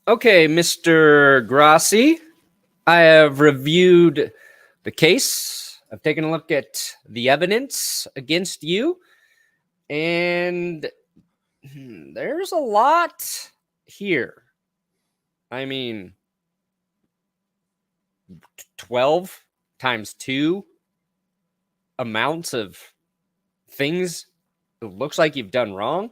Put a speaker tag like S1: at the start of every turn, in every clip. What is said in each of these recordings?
S1: Okay, Mr. Grossi, I have reviewed the case. I've taken a look at the evidence against you, and there's a lot here. I mean, 12 times 2 amounts of things it looks like you've done wrong.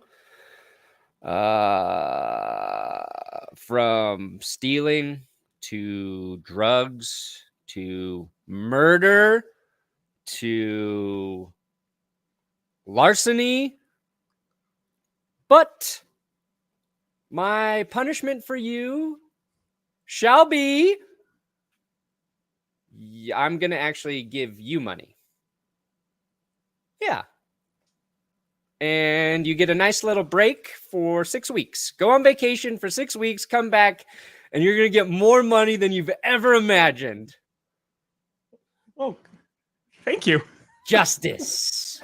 S1: From stealing to drugs to murder to larceny. But my punishment for you shall be I'm going to actually give you money. Yeah. And you get a nice little break for 6 weeks. Go on vacation for 6 weeks, come back, and you're going to get more money than you've ever imagined.
S2: Oh, thank you.
S1: Justice.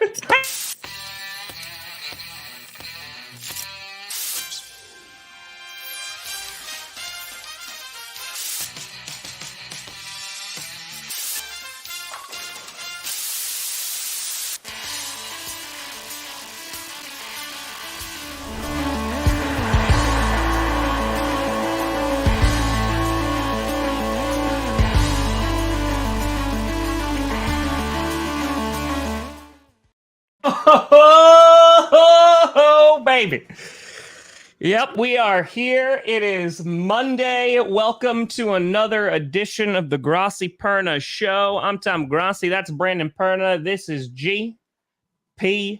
S2: Oh, baby. Yep, we are here. It is Monday. Welcome to another edition of the Grossi Perna Show. I'm Tom Grossi. That's Brandon Perna. This is GPS.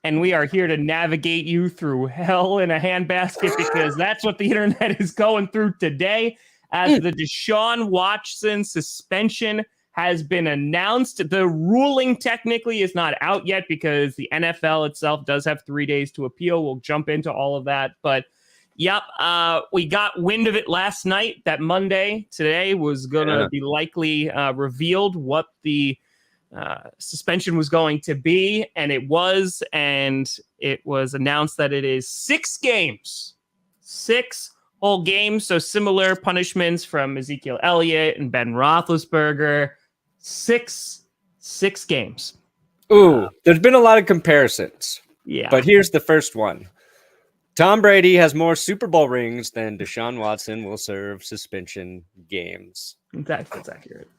S2: And we are here to navigate you through hell in a handbasket because that's what the internet is going through today as the Deshaun Watson suspension has been announced. The ruling technically is not out yet because the NFL itself does have 3 days to appeal. We'll jump into all of that. But, yep, we got wind of it last night that Monday today was going to be likely revealed what the suspension was going to be. And it was announced that it is 6 games. 6 whole games. So similar punishments from Ezekiel Elliott and Ben Roethlisberger. 6 games.
S1: Ooh, there's been a lot of comparisons.
S2: Yeah.
S1: But here's the first one. Tom Brady has more Super Bowl rings than Deshaun Watson will serve suspension games.
S2: That's accurate.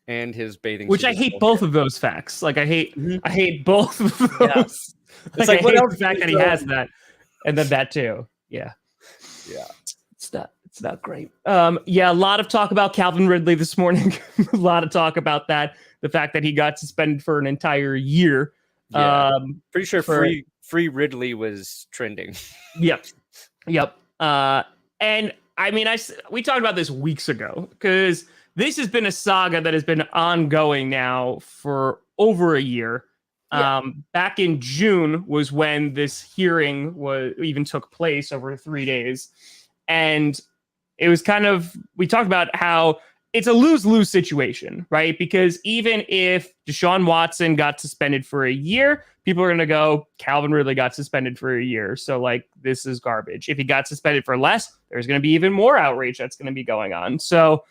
S1: And his bathing
S2: suit. Which I hate both of those facts. Like I hate both of those. Yeah. It's like what else? The fact that he has that, and then that too. Yeah.
S1: Yeah.
S2: It's not great. Yeah, a lot of talk about Calvin Ridley this morning. A lot of talk about that. The fact that he got suspended for an entire year.
S1: Yeah. Pretty sure free Ridley was trending.
S2: Yep. And I mean, we talked about this weeks ago because this has been a saga that has been ongoing now for over a year. Yeah. Back in June was when this hearing even took place over 3 days. And it was we talked about how it's a lose-lose situation, right? Because even if Deshaun Watson got suspended for a year, people are going to go, Calvin Ridley got suspended for a year. So this is garbage. If he got suspended for less, there's going to be even more outrage that's going to be going on. So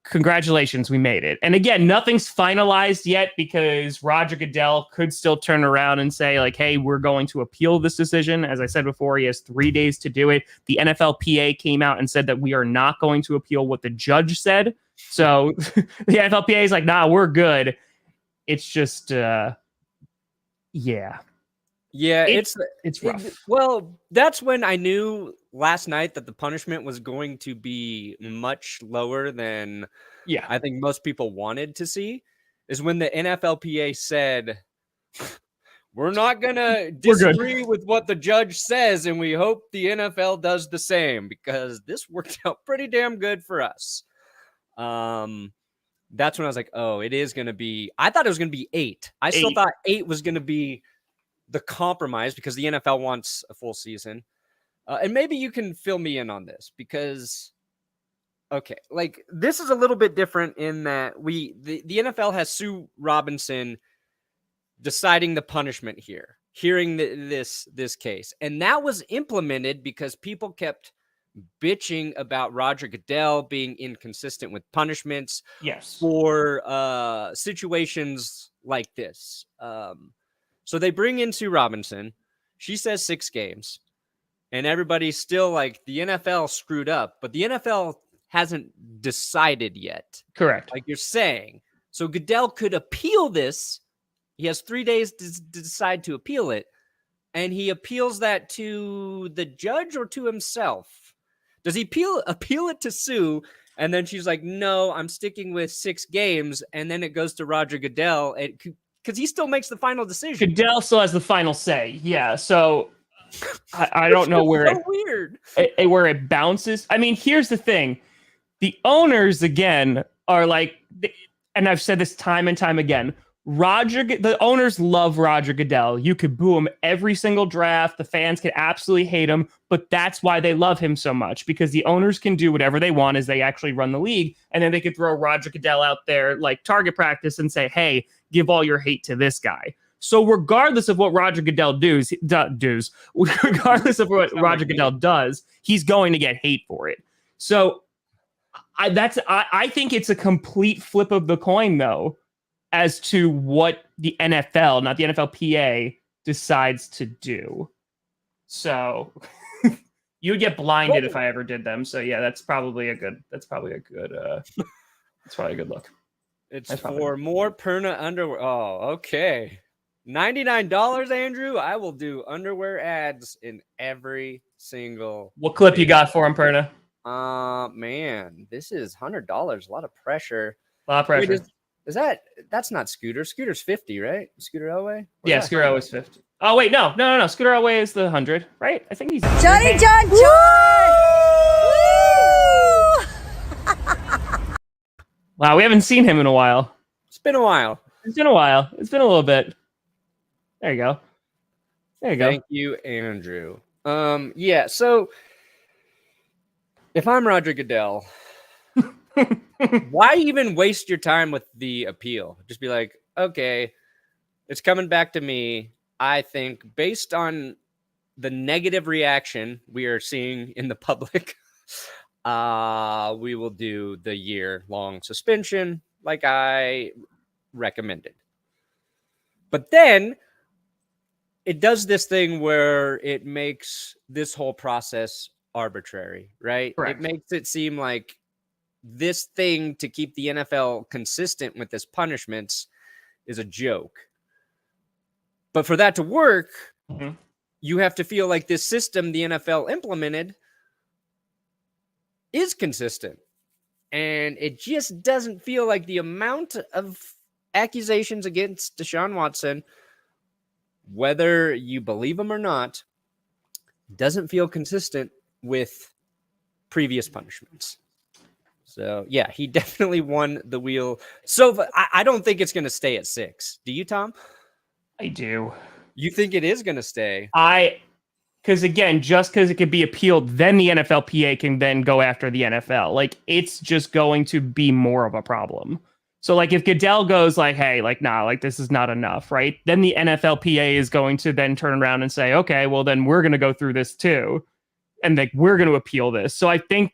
S2: congratulations, we made it. And again, nothing's finalized yet because Roger Goodell could still turn around and say hey, we're going to appeal this decision. As I said before, he has 3 days to do it. The NFLPA came out and said that we are not going to appeal what the judge said. So the NFLPA is nah, we're good. It's just, yeah.
S1: Yeah, it's
S2: rough.
S1: Well, that's when I knew last night that the punishment was going to be much lower than I think most people wanted to see, is when the NFLPA said, we're not going to disagree with what the judge says, and we hope the NFL does the same, because this worked out pretty damn good for us. That's when I was like, oh, it is going to be, I thought it was going to be 8. I still thought 8 was going to be the compromise because the NFL wants a full season. And maybe you can fill me in on this because, okay, this is a little bit different in that the NFL has Sue Robinson deciding the punishment here, hearing this case. And that was implemented because people kept bitching about Roger Goodell being inconsistent with punishments
S2: yes,
S1: for situations like this. So they bring in Sue Robinson. She says 6 games. And everybody's still like, the NFL screwed up. But the NFL hasn't decided yet.
S2: correct.
S1: Like you're saying. So Goodell could appeal this. He has 3 days to decide to appeal it. And he appeals that to the judge or to himself? Does he appeal it to Sue? And then she's like, no, I'm sticking with 6 games. And then it goes to Roger Goodell. Because he still makes the final decision.
S2: Goodell still has the final say. Yeah. So I don't know where where it bounces. I mean, here's the thing. The owners, again, are like, and I've said this time and time again, the owners love Roger Goodell. You could boo him every single draft. The fans can absolutely hate him, but that's why they love him so much, because the owners can do whatever they want as they actually run the league. And then they could throw Roger Goodell out there like target practice and say, hey, give all your hate to this guy. So regardless of what Roger Goodell regardless of what Roger Goodell does, he's going to get hate for it. So I think it's a complete flip of the coin, though, as to what the NFL, not the NFLPA, decides to do. So you would get blinded if I ever did them. So yeah, that's probably a good look.
S1: It's for more Perna underwear. Oh, okay. $99, Andrew. I will do underwear ads in every single.
S2: What clip you got for him, Perna?
S1: Man, this is $100. A lot of pressure.
S2: A lot of pressure.
S1: Wait, that's not Scooter. Scooter's 50, right? Scooter Elway?
S2: Yeah, Scooter Elway's 50. Oh wait, no. Scooter Elway is the 100, right? I think he's
S3: Johnny John.
S2: Wow, we haven't seen him in a while.
S1: It's been a while.
S2: It's been a little bit. There you go.
S1: Thank you, Andrew. Yeah, so if I'm Roger Goodell, why even waste your time with the appeal? Just be like, okay, it's coming back to me. I think based on the negative reaction we are seeing in the public, we will do the year-long suspension like I recommended. But then it does this thing where it makes this whole process arbitrary, right?
S2: Correct.
S1: It makes it seem like this thing to keep the NFL consistent with this punishments is a joke. But for that to work, you have to feel like this system the NFL implemented is consistent. And it just doesn't feel like the amount of accusations against Deshaun Watson, whether you believe him or not, doesn't feel consistent with previous punishments. So, yeah, he definitely won the wheel. So I don't think it's going to stay at 6. Do you, Tom?
S2: I do.
S1: You think it is going to stay?
S2: Because again, just because it could be appealed, then the NFLPA can then go after the NFL. Like, it's just going to be more of a problem. So, like, if Goodell goes like, hey, like, nah, like, this is not enough, right? Then the NFLPA is going to then turn around and say, okay, well, then we're going to go through this too. And like, we're going to appeal this. So I think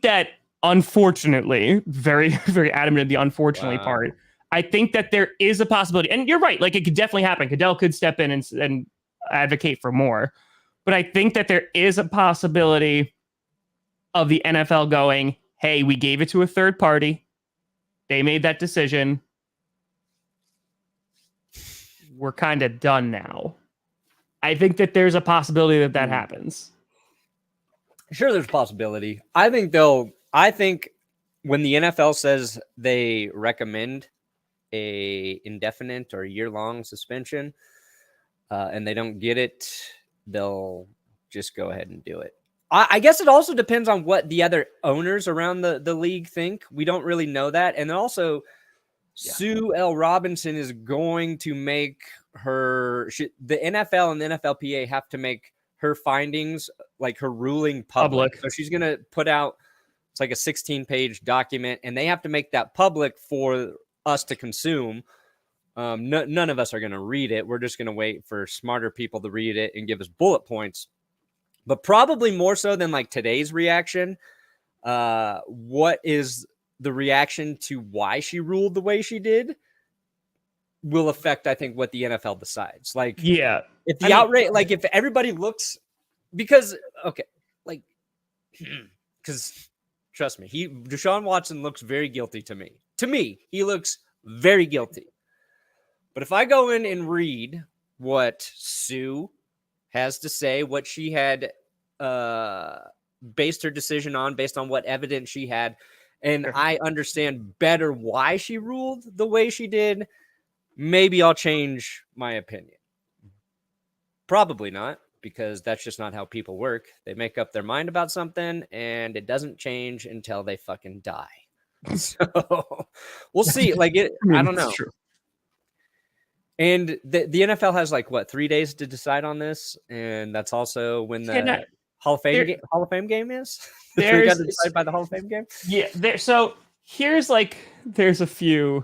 S2: that, unfortunately, very, very adamant in the unfortunately part, I think that there is a possibility, and you're right, like, it could definitely happen. Goodell could step in and advocate for more. But I think that there is a possibility of the NFL going, hey, we gave it to a third party. They made that decision. We're kind of done now. I think that there's a possibility that happens.
S1: Sure, there's a possibility. I think when the NFL says they recommend a indefinite or year-long suspension, and they don't get it, they'll just go ahead and do it. I guess it also depends on what the other owners around the league think. We don't really know that. And also, Sue L. Robinson is going to make the NFL and the NFLPA have to make her findings, like her ruling, public. So she's going to put out, it's like a 16-page document, and they have to make that public for us to consume. None of us are going to read it. We're just going to wait for smarter people to read it and give us bullet points. but probably more so than like today's reaction. What is the reaction to why she ruled the way she did will affect, I think, what the NFL decides. Like,
S2: yeah,
S1: if the outrage, like if everybody looks, because okay, like, because trust me, Deshaun Watson looks very guilty to me. To me, he looks very guilty. But if I go in and read what Sue has to say, what she had based her decision on, based on what evidence she had, and I understand better why she ruled the way she did, maybe I'll change my opinion. Probably not, because that's just not how people work. They make up their mind about something, and it doesn't change until they fucking die. So we'll see. Like, I don't know.
S2: True.
S1: And the NFL has like what, 3 days to decide on this, and that's also when the Hall of Fame game is. We got to decide by the Hall of Fame game.
S2: Yeah. So here's there's a few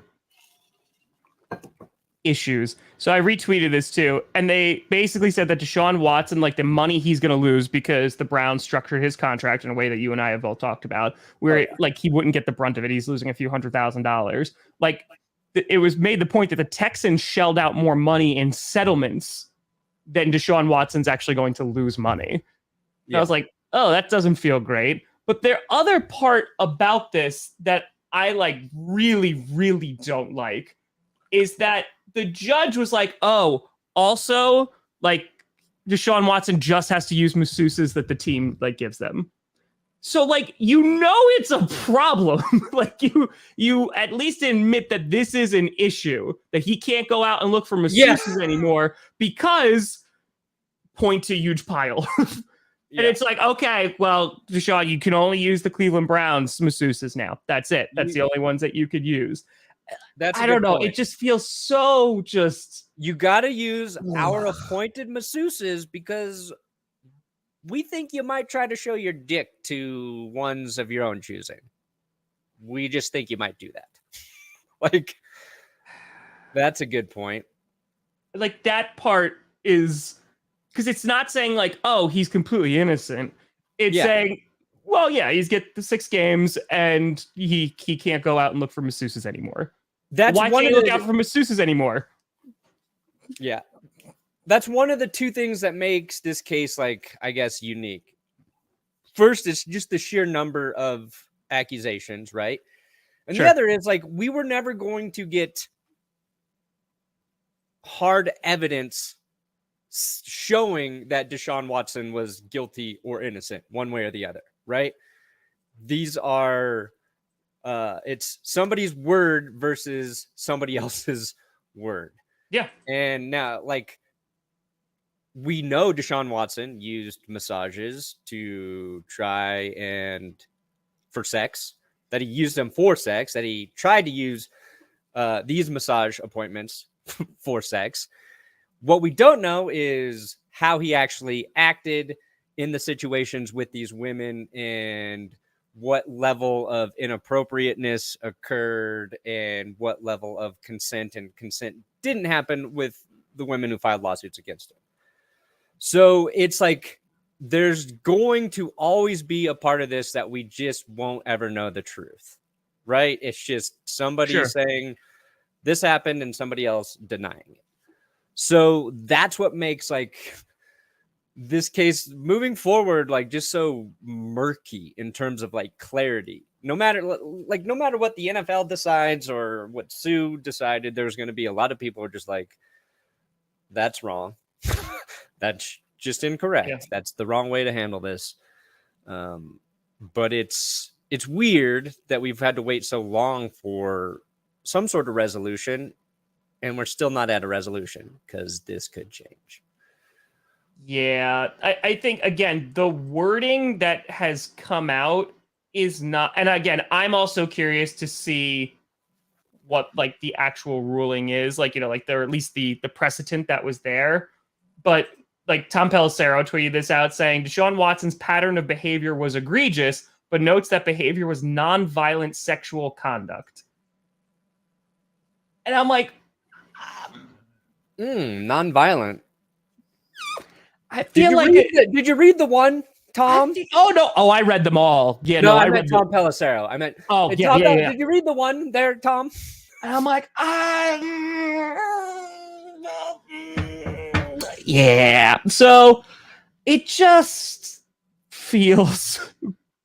S2: issues. So I retweeted this too, and they basically said that Deshaun Watson, like the money he's going to lose because the Browns structured his contract in a way that you and I have both talked about, where like he wouldn't get the brunt of it. He's losing a few $100,000. Like, it was made the point that the Texans shelled out more money in settlements than Deshaun Watson's actually going to lose money. Yeah. I was like, oh, that doesn't feel great. But the other part about this that I like really, really don't like is that the judge was like, oh, also, like, Deshaun Watson just has to use masseuses that the team like gives them. So, like, it's a problem. Like, you at least admit that this is an issue, that he can't go out and look for masseuses anymore because point to huge pile. And it's like, okay, well, Deshaun, you can only use the Cleveland Browns masseuses now. That's it. That's the only ones that you could use. I don't know. Point. It just feels so just...
S1: You got to use our appointed masseuses because we think you might try to show your dick to ones of your own choosing. We just think you might do that. Like, that's a good point.
S2: Like, that part is... Because it's not saying, like, oh, he's completely innocent. It's saying, well, yeah, he's get the 6 games, and he can't go out and look for masseuses anymore. Why can't he look out for masseuses anymore?
S1: Yeah. That's one of the two things that makes this case, like, I guess, unique. First, it's just the sheer number of accusations, right? And the other is, like, we were never going to get hard evidence showing that Deshaun Watson was guilty or innocent, one way or the other, right? These are, it's somebody's word versus somebody else's word.
S2: Yeah.
S1: And now, like, we know Deshaun Watson used massages to try and for sex, that he used them for sex, that he tried to use these massage appointments for sex. What we don't know is how he actually acted in the situations with these women and what level of inappropriateness occurred and what level of consent and consent didn't happen with the women who filed lawsuits against him. So it's like there's going to always be a part of this that we just won't ever know the truth, right? It's just somebody saying this happened and somebody else denying it. So that's what makes like this case moving forward, like just so murky in terms of like clarity. No matter what the NFL decides or what Sue decided, there's going to be a lot of people who are just like, that's wrong. That's just incorrect. Yeah. That's the wrong way to handle this. But it's weird that we've had to wait so long for some sort of resolution. And we're still not at a resolution because this could change.
S2: Yeah, I think, again, the wording that has come out is not... And again, I'm also curious to see what, like, the actual ruling is. Like, like there at least the precedent that was there. But, like, Tom Pelissero tweeted this out saying, Deshaun Watson's pattern of behavior was egregious, but notes that behavior was nonviolent sexual conduct. And I'm like...
S1: Nonviolent.
S2: I feel
S1: did you read the one, Tom?
S2: I read them all. Yeah,
S1: no, I meant Tom Pelissero. I meant
S2: yeah.
S1: Did you read the one there, Tom?
S2: And I'm like, yeah. So it just feels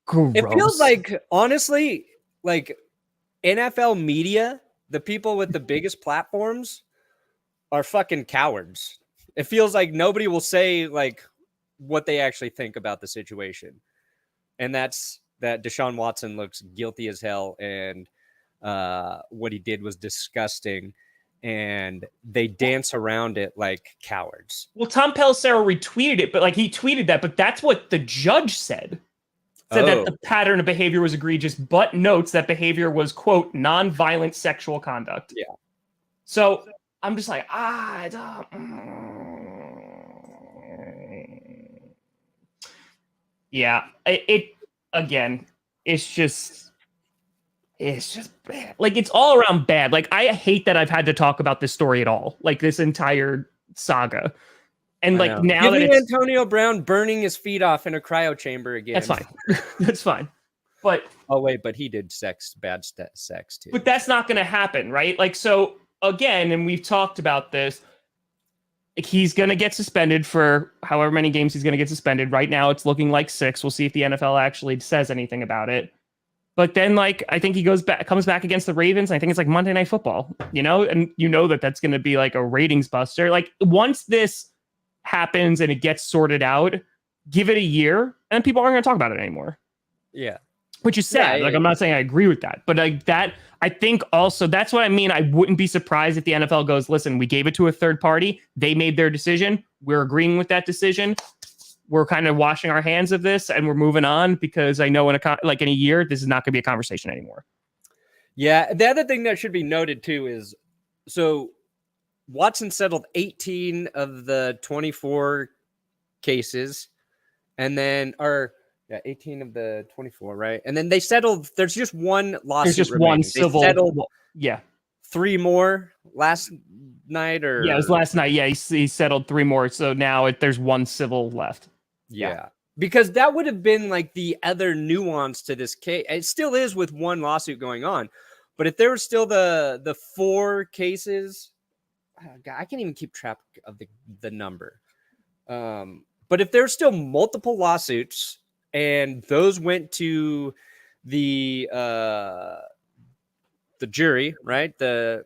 S2: gross.
S1: It feels like, honestly, like NFL media, the people with the biggest platforms, are fucking cowards. It feels like nobody will say like what they actually think about the situation. And that's that Deshaun Watson looks guilty as hell, and what he did was disgusting, and they dance around it like cowards.
S2: Well, Tom Pelissero retweeted it, but like he tweeted that, but that's what the judge said. Said that the pattern of behavior was egregious, but notes that behavior was, quote, non-violent sexual conduct.
S1: Yeah.
S2: So I'm just like, yeah. It again, it's just bad. Like, it's all around bad. Like, I hate that I've had to talk about this story at all. Like, this entire saga. And like now that it's
S1: Antonio Brown burning his feet off in a cryo chamber again.
S2: That's fine. That's fine. But
S1: but he did bad sex too.
S2: But that's not going to happen, right? Like, so again, and we've talked about this, he's going to get suspended for however many games he's going to get suspended. Right now, it's looking like 6. We'll see if the NFL actually says anything about it. But then, like, I think he comes back against the Ravens. I think it's like Monday Night Football, and that's going to be like a ratings buster. Like, once this happens and it gets sorted out, give it a year, and people aren't going to talk about it anymore.
S1: Yeah.
S2: Which is sad. I'm not saying I agree with that, but like that, I think also that's what I mean. I wouldn't be surprised if the NFL goes, listen, we gave it to a third party. They made their decision. We're agreeing with that decision. We're kind of washing our hands of this and we're moving on, because I know in a year, this is not going to be a conversation anymore.
S1: Yeah. The other thing that should be noted too is, so Watson settled 18 of the 24 cases, and then 18 of the 24, right? And then they settled. There's just one lawsuit.
S2: There's just
S1: remaining.
S2: One civil.
S1: They settled,
S2: 3
S1: more last night, or
S2: it was last night. Yeah, he settled 3 more. So now there's 1 civil left.
S1: Yeah, because that would have been like the other nuance to this case. It still is with one lawsuit going on, but if there was still the 4 cases, God, I can't even keep track of the number. But if there's still multiple lawsuits, and those went to the jury, right? The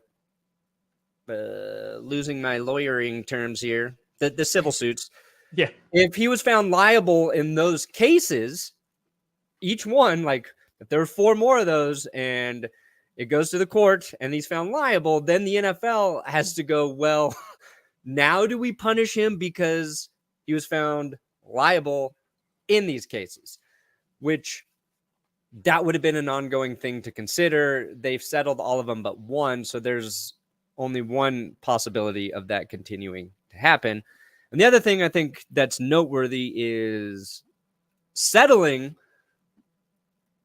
S1: losing my lawyering terms here, the civil suits.
S2: Yeah.
S1: If he was found liable in those cases, each one, like if there were 4 more of those and it goes to the court and he's found liable, then the NFL has to go, well, now do we punish him because he was found liable in these cases? Which that would have been an ongoing thing to consider. They've settled all of them but one, so there's only one possibility of that continuing to happen. And the other thing I think that's noteworthy is settling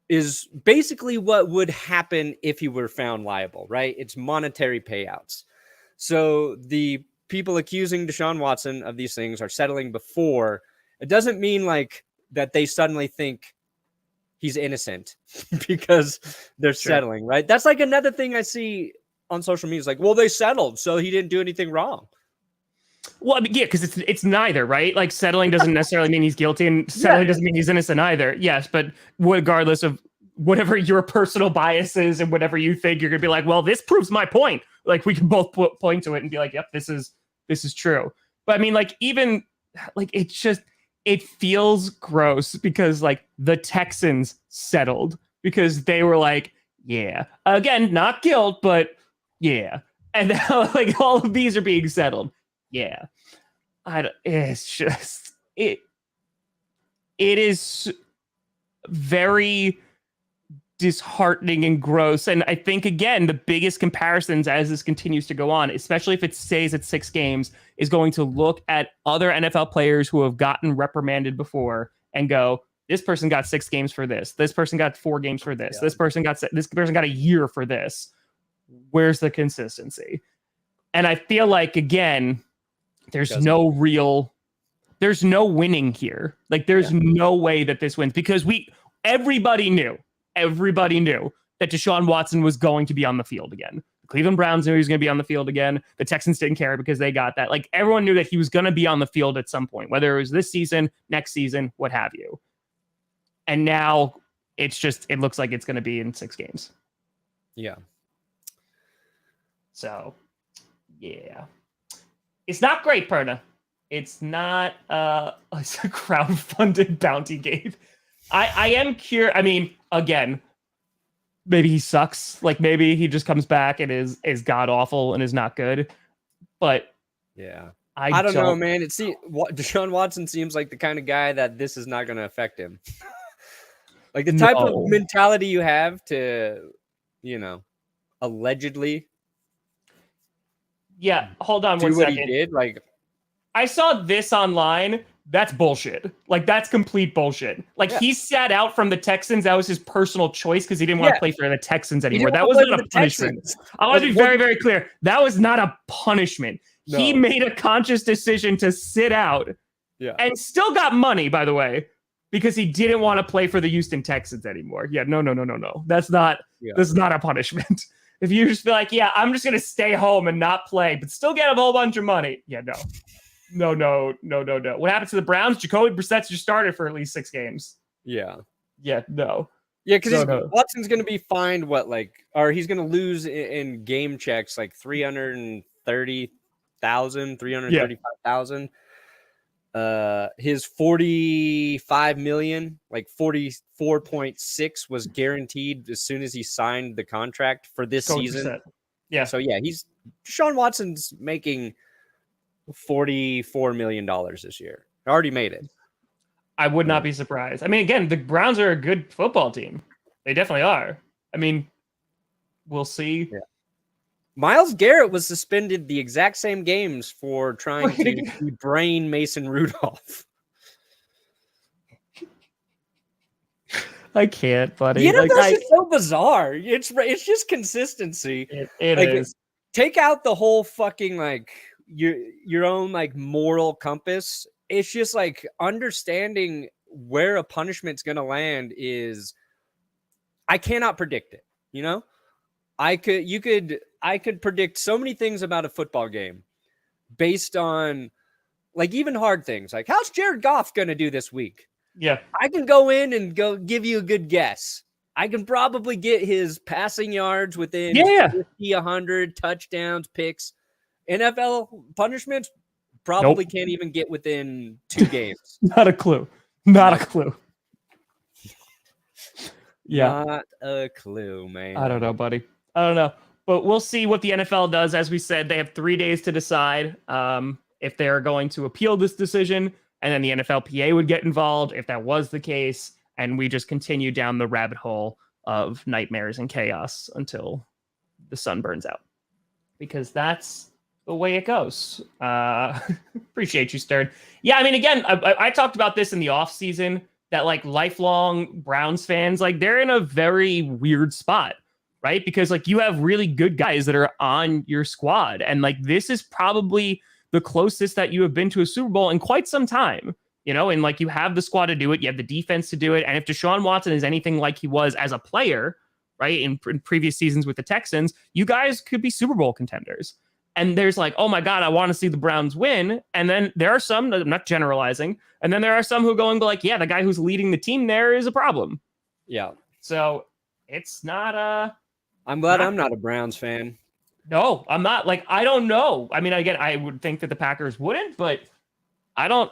S1: is basically what would happen if he were found liable, right? It's monetary payouts. So the people accusing Deshaun Watson of these things are settling before. It doesn't mean like that they suddenly think he's innocent because they're settling, right? That's like another thing I see on social media. It's like, well, they settled, so he didn't do anything wrong.
S2: Well, I mean, yeah, because it's neither, right? Like, settling doesn't necessarily mean he's guilty, and settling doesn't mean he's innocent either. Yes, but regardless of whatever your personal bias is and whatever you think, you're gonna be like, well, this proves my point. Like, we can both point to it and be like, yep, this is true. But I mean, like, even like it feels gross because like the Texans settled because they were like, yeah, again, not guilt, but yeah, and now like all of these are being settled. Yeah, it's just it is very disheartening and gross. And I think, again, the biggest comparisons as this continues to go on, especially if it stays at 6 games, is going to look at other NFL players who have gotten reprimanded before and go, this person got 6 games for this. This person got 4 games for this. Yeah. This person got a year for this. Where's the consistency? And I feel like, again, there's no real there's no winning here. Like, there's no way that this wins because everybody knew that Deshaun Watson was going to be on the field again. The Cleveland Browns knew he was going to be on the field again. The Texans didn't care because they got that. Like, everyone knew that he was going to be on the field at some point, whether it was this season, next season, what have you. And now it looks like it's going to be in 6 games.
S1: Yeah.
S2: So, yeah. It's not great, Perna. It's not it's a crowdfunded bounty game. I am curious. I mean, again, maybe he sucks. Like, maybe he just comes back and is god awful and is not good. But
S1: yeah, I don't know, man. Deshaun Watson seems like the kind of guy that this is not going to affect him. Like the type of mentality you have to, allegedly.
S2: Yeah, hold on one second.
S1: Do what he did, like.
S2: I saw this online. That's bullshit. Like, that's complete bullshit. Like, he sat out from the Texans. That was his personal choice because he didn't want to play for the Texans anymore. That was not a punishment. I want to be very, very clear. That was not a punishment. No. He made a conscious decision to sit out and still got money, by the way, because he didn't want to play for the Houston Texans anymore. Yeah, no. That's not a punishment. If you just feel like, I'm just going to stay home and not play, but still get a whole bunch of money. Yeah, no. No. What happened to the Browns? Jacoby Brissett's your starter for at least 6 games.
S1: Yeah.
S2: Yeah, no.
S1: Yeah, because Watson's going to be fined, or he's going to lose in game checks, like 330,000, 335,000. His 45 million, like 44.6 was guaranteed as soon as he signed the contract for this season.
S2: Yeah.
S1: So Deshaun Watson's making $44 million this year. Already made it.
S2: I would not be surprised. I mean, again, the Browns are a good football team. They definitely are. I mean, we'll see.
S1: Yeah. Myles Garrett was suspended the exact same games for trying to brain Mason Rudolph.
S2: I can't, buddy.
S1: It's so bizarre. It's just consistency.
S2: It is.
S1: Take out the whole fucking your own moral compass. It's just understanding where a punishment's gonna land is I cannot predict it. I could predict so many things about a football game based on even hard things. Like, how's Jared Goff gonna do this week?
S2: Yeah.
S1: I can go in and go give you a good guess. I can probably get his passing yards within 50, 100 touchdowns, picks. NFL punishments probably can't even get within 2 games.
S2: Not a clue. Not a clue. Yeah.
S1: Not a clue, man.
S2: I don't know, buddy. I don't know. But we'll see what the NFL does. As we said, they have 3 days to decide if they're going to appeal this decision, and then the NFLPA would get involved if that was the case, and we just continue down the rabbit hole of nightmares and chaos until the sun burns out. Because that's the way it goes. Appreciate you, Stern. Yeah, I mean, again, I talked about this in the offseason, that lifelong Browns fans, they're in a very weird spot, right? Because you have really good guys that are on your squad. And this is probably the closest that you have been to a Super Bowl in quite some time, and you have the squad to do it. You have the defense to do it. And if Deshaun Watson is anything like he was as a player, right, in previous seasons with the Texans, you guys could be Super Bowl contenders. And there's oh my God, I want to see the Browns win. And then there are some, I'm not generalizing, and then there are some who go and be the guy who's leading the team there is a problem.
S1: Yeah.
S2: So it's not
S1: I'm glad I'm not a Browns fan.
S2: No, I'm not. I don't know. I mean, again, I would think that the Packers wouldn't, but I don't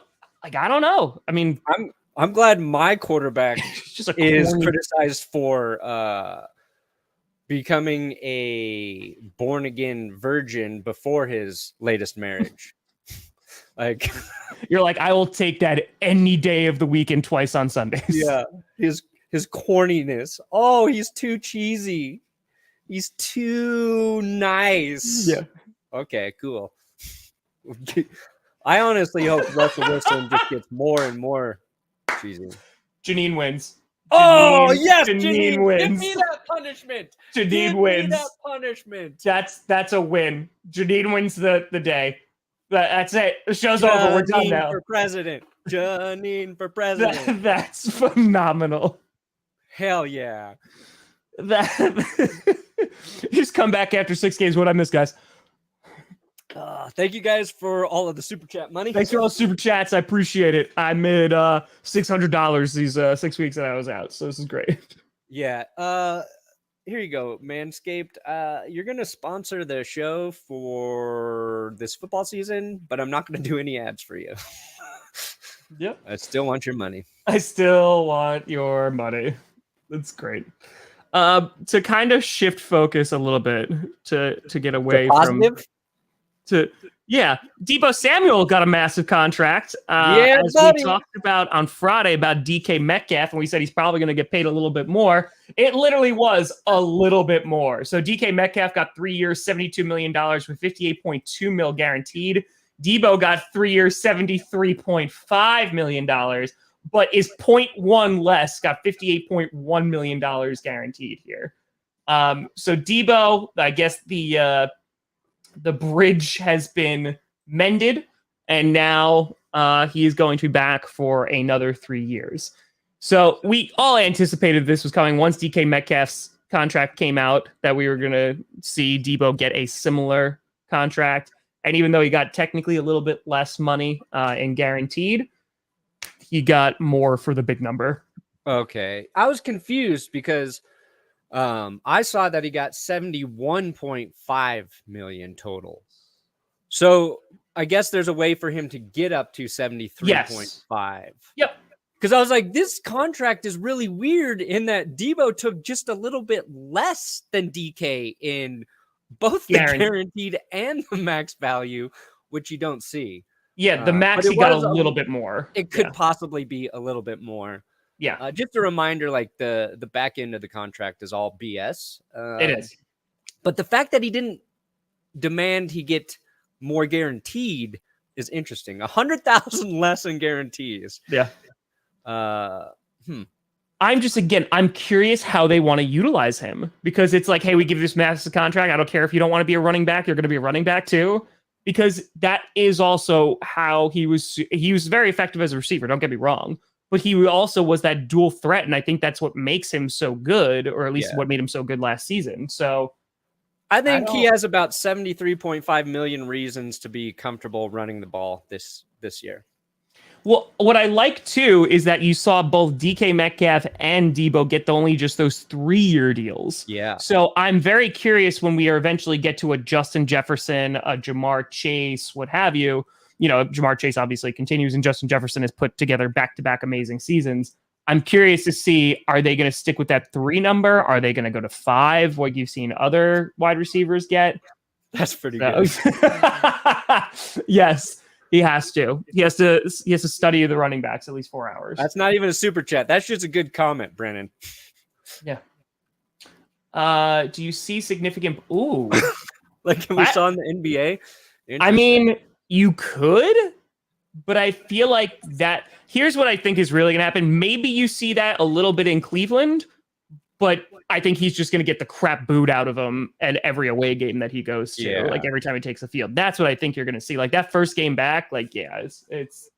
S2: know. I mean,
S1: I'm glad my quarterback is criticized for becoming a born-again virgin before his latest marriage.
S2: You're I will take that any day of the week and twice on Sundays.
S1: Yeah. His corniness. Oh, he's too cheesy. He's too nice.
S2: Yeah.
S1: Okay, cool. I honestly hope Russell Wilson just gets more and more cheesy.
S2: Janine wins.
S1: Janine
S2: wins.
S1: Give me that punishment.
S2: Janine wins.
S1: Give me that punishment.
S2: That's a win. Janine wins the day. That's it. The show's over. We're done now.
S1: For president. Janine for president.
S2: That's phenomenal.
S1: Hell yeah.
S2: Just come back after 6 games. What I miss, guys.
S1: Thank you guys for all of the super chat money.
S2: Thanks for all the super chats. I appreciate it. I made $600 these 6 weeks that I was out, so this is great.
S1: Yeah. Here you go, Manscaped. You're gonna sponsor the show for this football season, but I'm not gonna do any ads for you.
S2: Yep.
S1: I still want your money.
S2: I still want your money. That's great. To kind of shift focus a little bit to get away from Deebo Samuel got a massive contract. As we talked about on Friday about DK Metcalf, and we said he's probably going to get paid a little bit more. It literally was a little bit more. So DK Metcalf got 3 years, $72 million with $58.2 million guaranteed. Deebo got 3 years, $73.5 million, but is 0.1 less, got $58.1 million guaranteed here. So Deebo, I guess the bridge has been mended, and now he is going to be back for another 3 years. So we all anticipated this was coming once DK Metcalf's contract came out, that we were going to see Deebo get a similar contract. And even though he got technically a little bit less money in guaranteed, he got more for the big number.
S1: Okay. I was confused because I saw that he got 71.5 million total. So I guess there's a way for him to get up to 73.5.
S2: Yes. Yep.
S1: Because I was like, this contract is really weird in that Deebo took just a little bit less than DK in both the guaranteed and the max value, which you don't see.
S2: Yeah, the max he got a little bit more.
S1: It could possibly be a little bit more.
S2: Yeah.
S1: Just a reminder, like the back end of the contract is all BS.
S2: It is.
S1: But the fact that he didn't demand he get more guaranteed is interesting. 100,000 less in guarantees.
S2: Yeah. I'm curious how they want to utilize him, because it's like, hey, we give you this massive contract. I don't care if you don't want to be a running back. You're going to be a running back too, because that is also how he was very effective as a receiver. Don't get me wrong, but he also was that dual threat. And I think that's what makes him so good, or at least what made him so good last season. So
S1: I think he has about 73.5 million reasons to be comfortable running the ball this year.
S2: Well, what I like, too, is that you saw both DK Metcalf and Deebo get only just those 3-year deals.
S1: Yeah.
S2: So I'm very curious when we eventually get to a Justin Jefferson, a Jamar Chase, what have you. You know, Jamar Chase obviously continues, and Justin Jefferson has put together back-to-back amazing seasons. I'm curious to see, are they going to stick with that 3 number? Are they going to go to 5, like you've seen other wide receivers get?
S1: That's pretty good.
S2: Yes. He has to. He has to study the running backs at least 4 hours.
S1: That's not even a super chat. That's just a good comment, Brandon.
S2: Yeah. Do you see significant? Ooh,
S1: like we saw in the NBA.
S2: I mean, you could, but I feel like that. Here's what I think is really going to happen. Maybe you see that a little bit in Cleveland, but I think he's just going to get the crap booed out of him at every away game that he goes to, like every time he takes the field. That's what I think you're going to see. Like that first game back, like, yeah, it's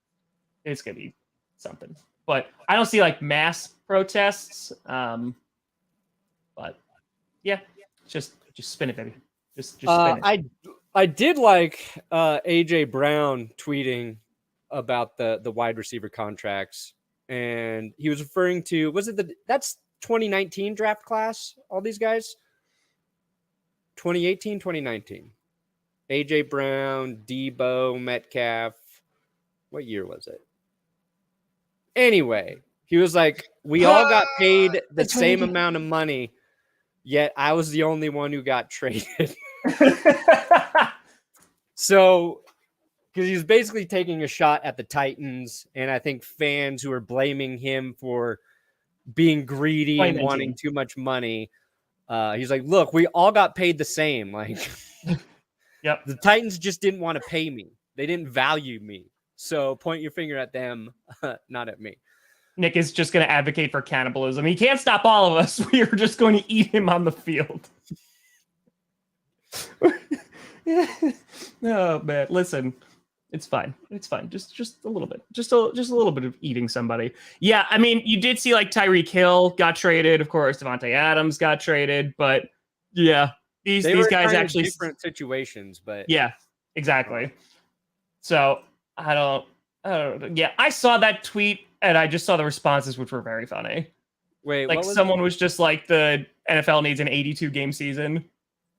S2: going to be something. But I don't see like mass protests. But yeah, just spin it, baby. Just spin it.
S1: I did like AJ Brown tweeting about the wide receiver contracts, and he was referring to, that's 2019 draft class, all these guys? 2018, 2019. AJ Brown, Deebo, Metcalf. What year was it? Anyway, he was like, we all got paid the same amount of money, yet I was the only one who got traded. So, because he was basically taking a shot at the Titans, and I think fans who are blaming him for being greedy and wanting too much money. He's like, look, we all got paid the same. Like,
S2: yep.
S1: The Titans just didn't want to pay me. They didn't value me. So point your finger at them, not at me.
S2: Nick is just going to advocate for cannibalism. He can't stop all of us. We are just going to eat him on the field. Oh, man. Listen, It's fine. It's fine. Just a little bit. Just a little bit of eating somebody. Yeah, I mean, you did see like Tyreek Hill got traded. Of course, Devontae Adams got traded. But yeah, these guys actually
S1: different situations. But
S2: yeah, exactly. So I don't. Yeah, I saw that tweet and I just saw the responses, which were very funny.
S1: Wait,
S2: like someone was just like, the NFL needs an 82 game season,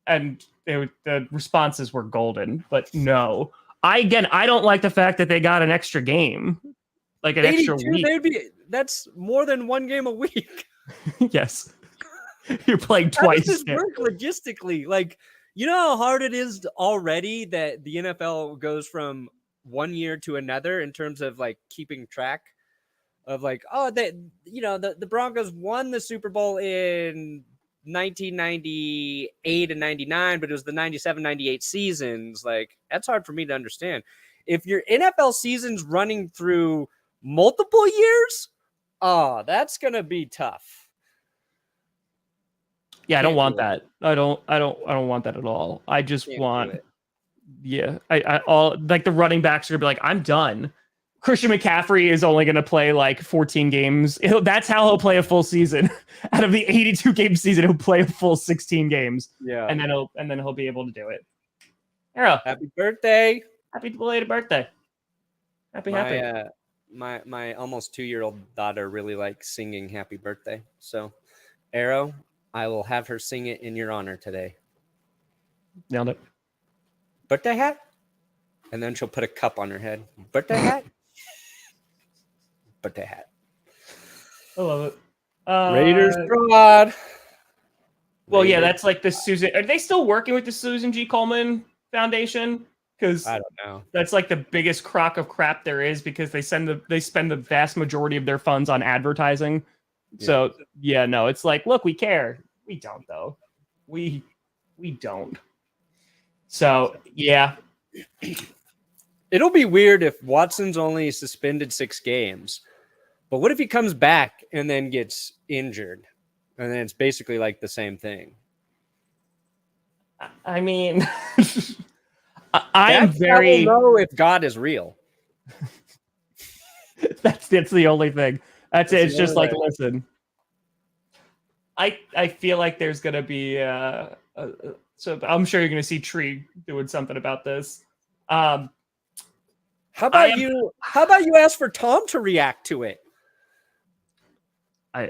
S2: and the responses were golden. But no. I don't like the fact that they got an extra game, like an extra week.
S1: That's more than one game a week.
S2: Yes, you're playing twice.
S1: How does this work logistically? Like, you know how hard it is already that the NFL goes from one year to another in terms of like keeping track of like, oh, the Broncos won the Super Bowl in 1998 and 99, but it was the 97-98 seasons. Like, that's hard for me to understand. If your NFL season's running through multiple years, that's gonna be tough.
S2: Yeah, I don't want that. I don't want that at all. I just want, yeah, I all like the running backs are gonna be like, I'm done. Christian McCaffrey is only going to play like 14 games. That's how he'll play a full season. Out of the 82 game season, he'll play a full 16 games.
S1: Yeah,
S2: and then he'll be able to do it. Arrow,
S1: happy birthday!
S2: Happy belated birthday! Happy.
S1: My almost 2-year-old daughter really likes singing "Happy Birthday." So, Arrow, I will have her sing it in your honor today.
S2: Nailed it.
S1: Birthday hat, and then she'll put a cup on her head. Birthday hat. Birthday hat.
S2: I love it.
S1: Raiders fraud.
S2: Well, yeah, that's like the Susan. Are they still working with the Susan G. Komen Foundation? Because
S1: I don't know.
S2: That's like the biggest crock of crap there is, because they spend the vast majority of their funds on advertising. Yeah. So yeah, no, it's like, look, we care. We don't though. We don't. So yeah.
S1: It'll be weird if Watson's only suspended 6 games. But what if he comes back and then gets injured? And then it's basically like the same thing.
S2: I mean, I'm very...
S1: know if God is real.
S2: That's the only thing. That's it. It's just like, listen, I feel like there's going to be... so I'm sure you're going to see Tree doing something about this. How
S1: about you ask for Tom to react to it?
S2: I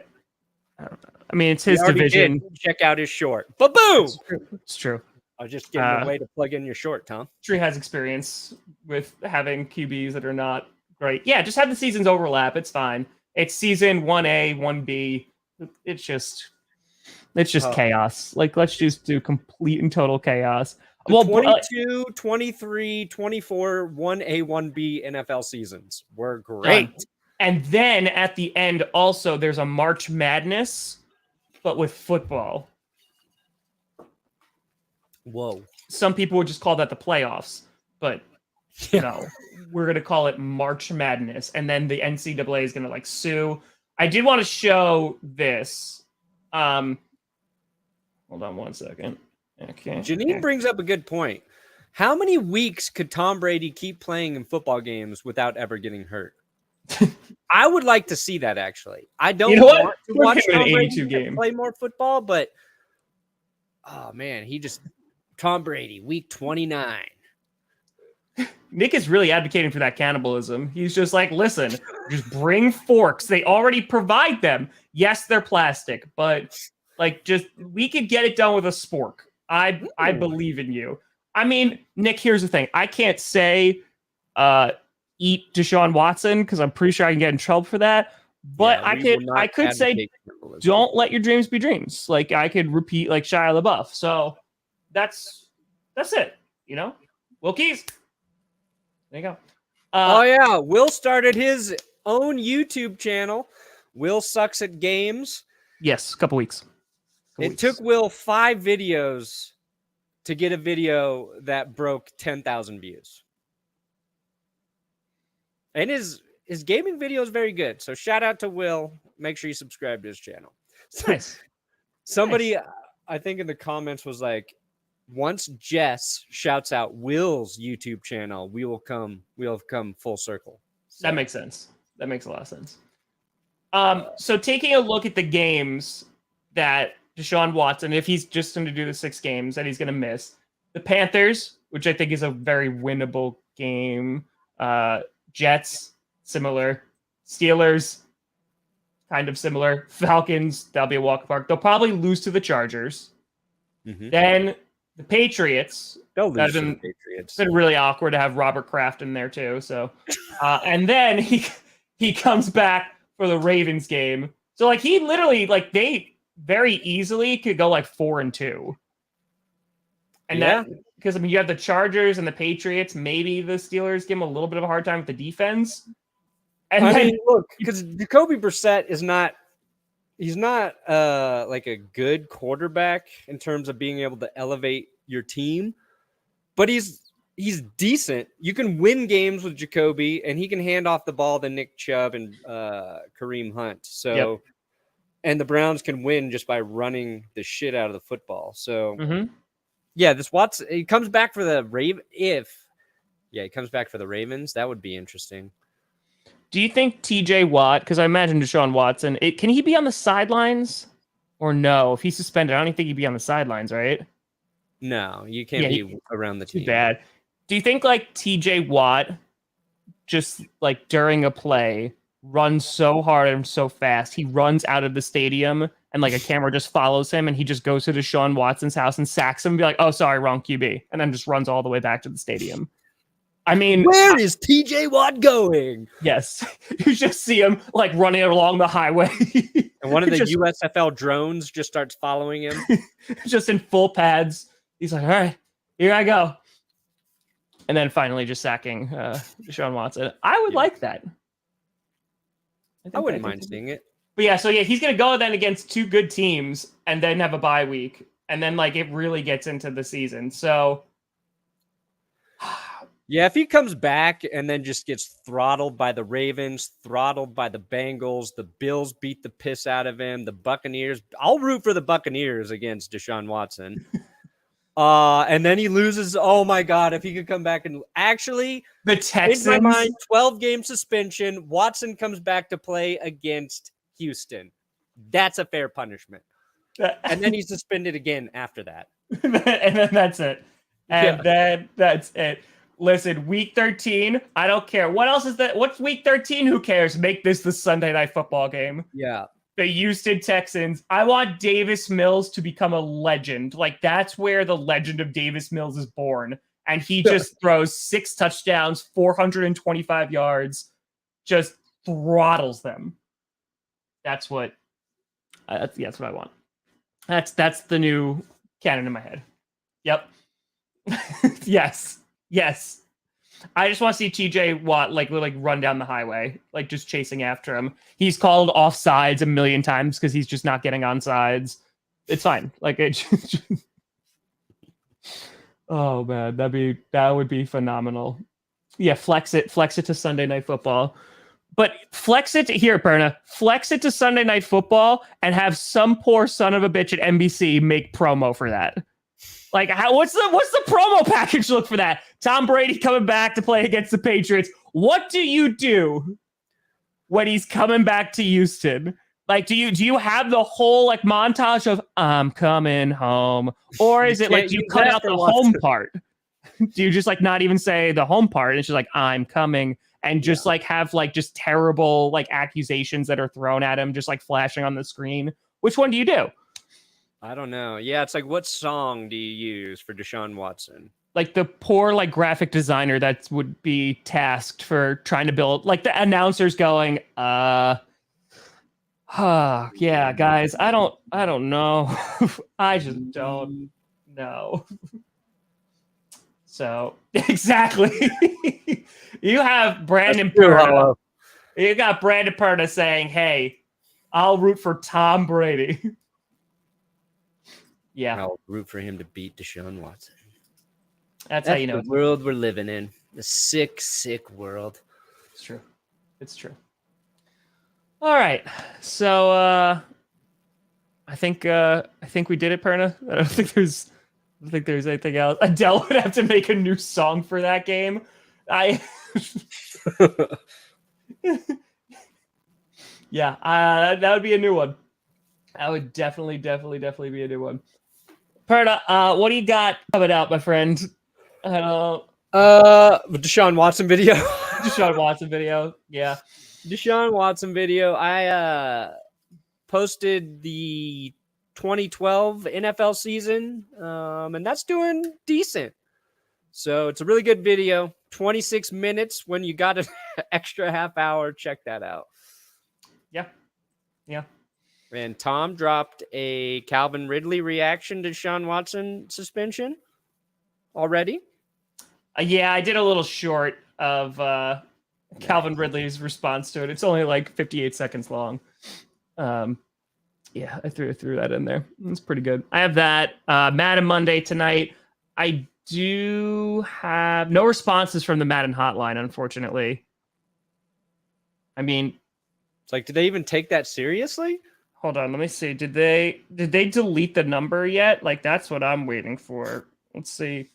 S2: don't know. I mean, it's his division.
S1: Check out his short. Ba-boom!
S2: It's true.
S1: I was just giving a way to plug in your short, Tom.
S2: Tree has experience with having QBs that are not great. Yeah, just have the seasons overlap. It's fine. It's season 1A, 1B. It's just chaos. Like, let's just do complete and total chaos.
S1: Well, 22, 23, 24, 1A, 1B NFL seasons were great.
S2: And then at the end, also, there's a March Madness, but with football.
S1: Whoa.
S2: Some people would just call that the playoffs, but no, we're going to call it March Madness. And then the NCAA is going to like sue. I did want to show this. Hold on one second. Okay.
S1: Janine brings up a good point. How many weeks could Tom Brady keep playing in football games without ever getting hurt? I would like to see that, actually. I don't want to watch Tom Brady play more football, but oh man, Tom Brady, week 29.
S2: Nick is really advocating for that cannibalism. He's just like, listen, just bring forks. They already provide them. Yes, they're plastic, but like, just we could get it done with a spork. I believe in you. I mean, Nick, here's the thing. I can't say eat Deshaun Watson because I'm pretty sure I can get in trouble for that. But yeah, I could say don't let your dreams be dreams. Like, I could repeat like Shia LaBeouf. So that's it. You know, Will Keys. There you go.
S1: Will started his own YouTube channel. Will Sucks at Games.
S2: Yes, a couple weeks.
S1: It took Will 5 videos to get a video that broke 10,000 views. And his gaming video is very good. So shout out to Will. Make sure you subscribe to his channel.
S2: Nice.
S1: Somebody, I think in the comments was like, once Jess shouts out Will's YouTube channel, we'll have come full circle.
S2: So. That makes sense. That makes a lot of sense. So taking a look at the games that Deshaun Watson, if he's just going to do the 6 games that he's going to miss, the Panthers, which I think is a very winnable game, Jets, similar, Steelers, kind of similar, Falcons, that'll be a walk park. They'll probably lose to the Chargers. Mm-hmm. Then the Patriots.
S1: They'll lose to the Patriots.
S2: It's been really awkward to have Robert Kraft in there too. So, and then he comes back for the Ravens game. So like he literally they very easily could go like 4-2. And that because you have the Chargers and the Patriots. Maybe the Steelers give him a little bit of a hard time with the defense.
S1: And I mean, look, because Jacoby Brissett is not. He's not like a good quarterback in terms of being able to elevate your team, but he's decent. You can win games with Jacoby, and he can hand off the ball to Nick Chubb and Kareem Hunt. So, and the Browns can win just by running the shit out of the football. So, yeah, this Watson, he comes back for the he comes back for the Ravens. That would be interesting.
S2: Do you think TJ Watt, because I imagine Deshaun Watson, can he be on the sidelines or no? If he's suspended, I don't even think he'd be on the sidelines, right?
S1: No, you can't be around the team.
S2: Too bad. Do you think like TJ Watt just like during a play runs so hard and so fast, he runs out of the stadium and like a camera just follows him and he just goes to Deshaun Watson's house and sacks him and be like, oh, sorry, wrong QB. And then just runs all the way back to the stadium. I mean,
S1: where is TJ Watt going?
S2: Yes. You just see him like running along the highway.
S1: And one of the USFL drones just starts following him.
S2: Just in full pads. He's like, all right, here I go. And then finally just sacking Deshaun Watson. I would like that.
S1: I wouldn't mind seeing it.
S2: But yeah, so he's going to go then against 2 good teams and then have a bye week. And then like it really gets into the season. So
S1: yeah, if he comes back and then just gets throttled by the Ravens, throttled by the Bengals, the Bills beat the piss out of him, the Buccaneers. I'll root for the Buccaneers against Deshaun Watson. And then he loses. Oh my God, if he could come back and actually
S2: the Texans,
S1: in my mind, 12-game suspension. Watson comes back to play against Houston. That's a fair punishment. And then he's suspended again after that.
S2: And then that's it. And then that's it. Listen, week 13, I don't care. What else is that? What's week 13? Who cares? Make this the Sunday Night Football game.
S1: Yeah.
S2: The Houston Texans. I want Davis Mills to become a legend. Like, that's where the legend of Davis Mills is born. And he just throws 6 touchdowns, 425 yards, just throttles them. That's what that's what I want. That's the new canon in my head. Yep. Yes. Yes. I just want to see TJ Watt like run down the highway, like just chasing after him. He's called offsides a million times because he's just not getting on sides. It's fine. Like it. Oh man, that would be phenomenal. Yeah, flex it to Sunday Night Football. But flex it here, Perna. Flex it to Sunday Night Football and have some poor son of a bitch at NBC make promo for that. Like, what's the promo package look for that? Tom Brady coming back to play against the Patriots. What do you do when he's coming back to Houston? Like, do you have the whole like montage of I'm coming home, or is it like do you cut out the home part? Do you just like not even say the home part? It's just like I'm coming, and just like have like just terrible like accusations that are thrown at him, just like flashing on the screen. Which one do you do?
S1: I don't know. Yeah, it's like, what song do you use for Deshaun Watson?
S2: Like the poor like graphic designer that would be tasked for trying to build like the announcers going, yeah, guys, I don't know. I just don't know. So exactly. You have Brandon Perna. You got Brandon Perna saying, hey, I'll root for Tom Brady. Yeah,
S1: I'll root for him to beat Deshaun Watson.
S2: That's how you know
S1: the world we're living in. The sick, sick world.
S2: It's true. It's true. All right. So I think we did it, Perna. I don't think there's don't think there's anything else. Adele would have to make a new song for that game. Yeah, that would be a new one. That would definitely be a new one. Perna, what do you got coming out, my friend?
S1: Deshaun Watson video.
S2: Deshaun Watson video. Yeah.
S1: Deshaun Watson video. I posted the 2012 NFL season, and that's doing decent. So it's a really good video. 26 minutes when you got an extra half hour. Check that out.
S2: Yeah. Yeah.
S1: And Tom dropped a Calvin Ridley reaction to Deshaun Watson suspension already.
S2: Yeah, I did a little short of Calvin Ridley's response to it. It's only like 58 seconds long. Yeah, I threw that in there. It's pretty good. I have that Madden Monday tonight. I do have no responses from the Madden hotline, unfortunately. I mean,
S1: it's like, did they even take that seriously?
S2: Hold on, let me see. Did they delete the number yet? Like, that's what I'm waiting for. Let's see.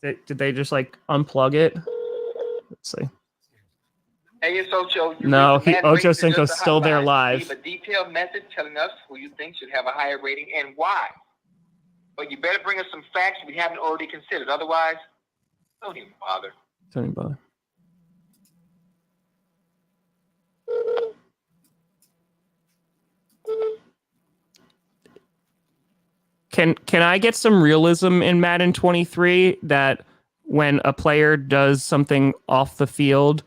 S2: Did they just like unplug it? Let's see.
S3: Hey, it's Ocho.
S2: No, Ocho Cinco's still there live.
S3: Leave a detailed message telling us who you think should have a higher rating and why. But you better bring us some facts we haven't already considered. Otherwise, don't even bother.
S2: Don't even bother. Can I get some realism in Madden 23 that when a player does something off the field,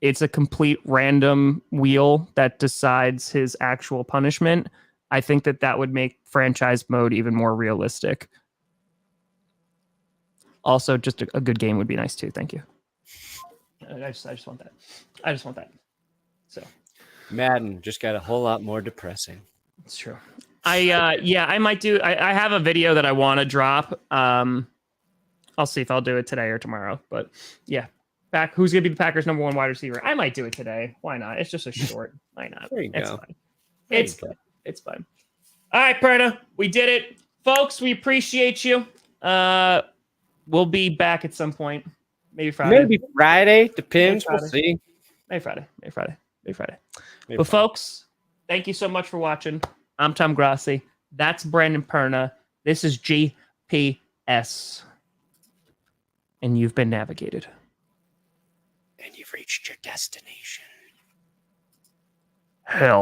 S2: it's a complete random wheel that decides his actual punishment? I think that would make franchise mode even more realistic. Also, just a good game would be nice too. Thank you. I just want that. I just want that. So,
S1: Madden just got a whole lot more depressing.
S2: It's true. I might do. I have a video that I want to drop. I'll see if I'll do it today or tomorrow. But yeah, who's gonna be the Packers' #1 wide receiver? I might do it today. Why not? It's just a short. Why not?
S1: There you
S2: it's
S1: go.
S2: Fine. It's fine. All right, Perna, we did it, folks. We appreciate you. We'll be back at some point. Maybe Friday.
S1: Maybe Friday. Depends.
S2: Maybe Friday.
S1: We'll see.
S2: Maybe Friday. But folks, thank you so much for watching. I'm Tom Grossi. That's Brandon Perna. This is GPS. And you've been navigated.
S1: And you've reached your destination.
S2: Hell.